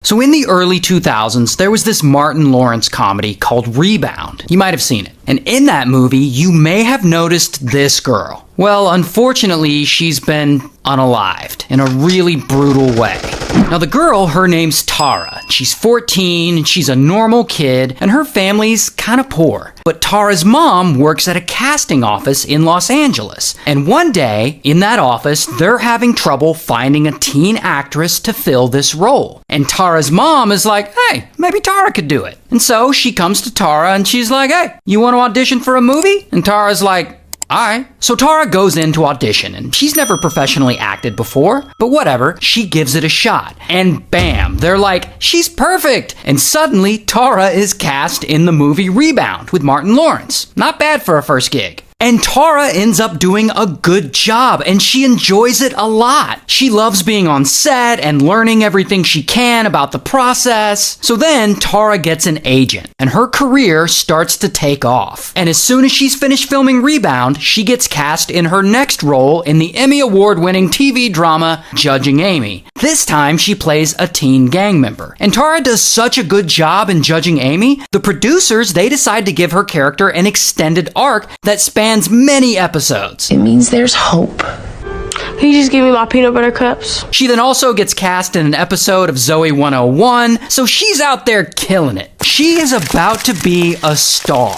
So in the early 2000s, there was this Martin Lawrence comedy called Rebound. You might have seen it. And in that movie, you may have noticed this girl. Well, unfortunately, she's been unalived in a really brutal way. Now, the girl, her name's Tara. She's 14, and she's a normal kid, and her family's kind of poor. But Tara's mom works at a casting office in Los Angeles. And one day, in that office, they're having trouble finding a teen actress to fill this role. And Tara's mom is like, hey, maybe Tara could do it. And so she comes to Tara and she's like, hey, you want to audition for a movie? And Tara's like, alright. So Tara goes in to audition, and she's never professionally acted before, but whatever, she gives it a shot. And bam, they're like, she's perfect! And suddenly, Tara is cast in the movie Rebound with Martin Lawrence. Not bad for a first gig. And Tara ends up doing a good job, and she enjoys it a lot. She loves being on set and learning everything she can about the process. So then Tara gets an agent, and her career starts to take off. And as soon as she's finished filming Rebound, she gets cast in her next role in the Emmy Award-winning TV drama Judging Amy. This time she plays a teen gang member. And Tara does such a good job in Judging Amy, the producers, they decide to give her character an extended arc that spans many episodes. It means there's hope. Can you just give me my peanut butter cups? She then also gets cast in an episode of Zoe 101, so she's out there killing it. She is about to be a star.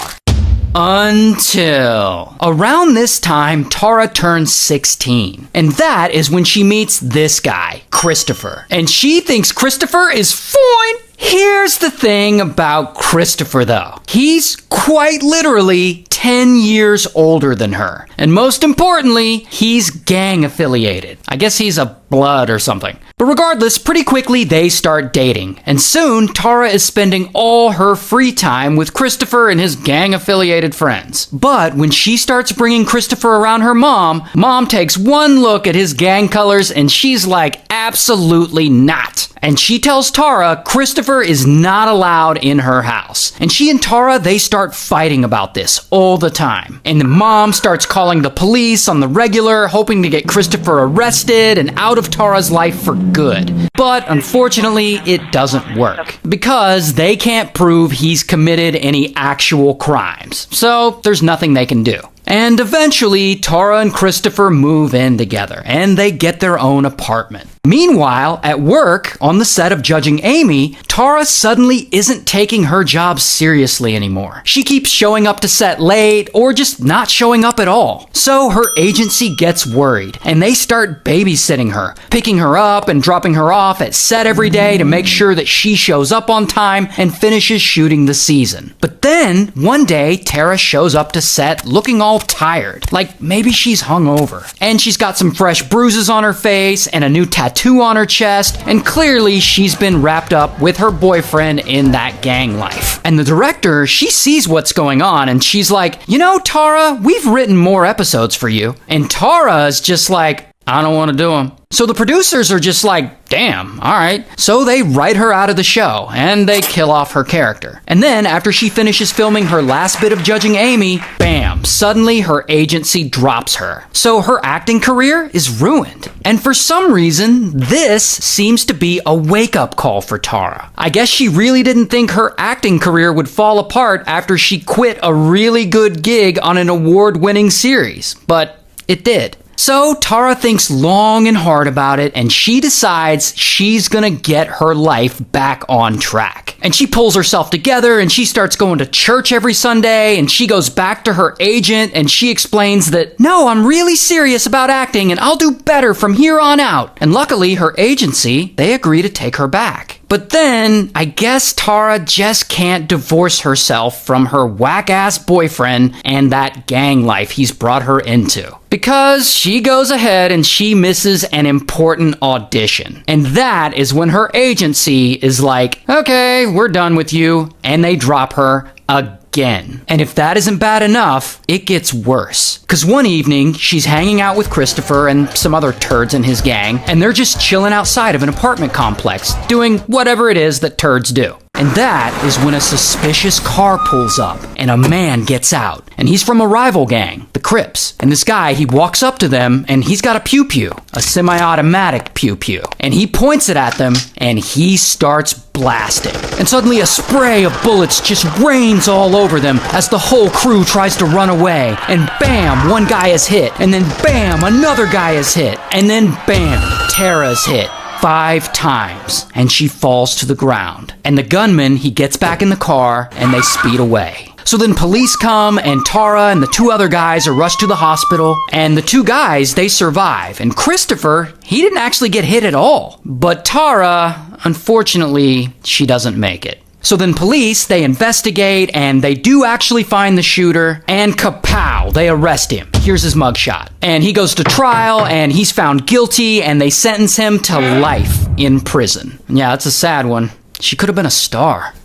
Until around this time, Tara turns 16. And that is when she meets this guy, Christopher. And she thinks Christopher is fine. Here's the thing about Christopher, though. He's quite literally 10 years older than her. And most importantly, he's gang affiliated. I guess he's a blood or something. But regardless, pretty quickly they start dating. And soon, Tara is spending all her free time with Christopher and his gang affiliated friends. But when she starts bringing Christopher around her mom, Mom takes one look at his gang colors and she's like, absolutely not. And she tells Tara Christopher is not allowed in her house. And she and Tara, they start fighting about this all the time. And the mom starts calling the police on the regular, hoping to get Christopher arrested and out of Tara's life for good. But unfortunately, it doesn't work because they can't prove he's committed any actual crimes. So there's nothing they can do. And eventually, Tara and Christopher move in together, and they get their own apartment. Meanwhile, at work, on the set of Judging Amy, Tara suddenly isn't taking her job seriously anymore. She keeps showing up to set late, or just not showing up at all. So her agency gets worried, and they start babysitting her, picking her up and dropping her off at set every day to make sure that she shows up on time and finishes shooting the season. But then, one day, Tara shows up to set looking all tired, like maybe she's hungover. And she's got some fresh bruises on her face and a new tattoo on her chest, and clearly she's been wrapped up with her boyfriend in that gang life. And the director, she sees what's going on and she's like, you know, Tara, we've written more episodes for you. And Tara's just like, I don't want to do them. So the producers are just like, damn, alright. So they write her out of the show, and they kill off her character. And then, after she finishes filming her last bit of Judging Amy, bam, suddenly her agency drops her. So her acting career is ruined. And for some reason, this seems to be a wake-up call for Tara. I guess she really didn't think her acting career would fall apart after she quit a really good gig on an award-winning series. But it did. So Tara thinks long and hard about it, and she decides she's gonna get her life back on track. And she pulls herself together, and she starts going to church every Sunday, and she goes back to her agent, and she explains that, no, I'm really serious about acting, and I'll do better from here on out. And luckily, her agency, they agree to take her back. But then, I guess Tara just can't divorce herself from her whack-ass boyfriend and that gang life he's brought her into. Because she goes ahead and she misses an important audition. And that is when her agency is like, okay, we're done with you. And they drop her again. And if that isn't bad enough, it gets worse. Because one evening, she's hanging out with Christopher and some other turds in his gang, and they're just chilling outside of an apartment complex, doing whatever it is that turds do. And that is when a suspicious car pulls up and a man gets out. And he's from a rival gang, the Crips. And this guy, he walks up to them and he's got a pew-pew, a semi-automatic pew-pew. And he points it at them and he starts blasting. And suddenly a spray of bullets just rains all over them as the whole crew tries to run away. And bam, one guy is hit. And then bam, another guy is hit. And then bam, Tara's hit. 5 times, and she falls to the ground. And the gunman, he gets back in the car, and they speed away. So then police come, and Tara and the 2 other guys are rushed to the hospital, and the 2 guys, they survive. And Christopher, he didn't actually get hit at all. But Tara, unfortunately, she doesn't make it. So then police, they investigate, and they do actually find the shooter, and kapow, they arrest him. Here's his mugshot. And he goes to trial, and he's found guilty, and they sentence him to life in prison. Yeah, that's a sad one. She could have been a star.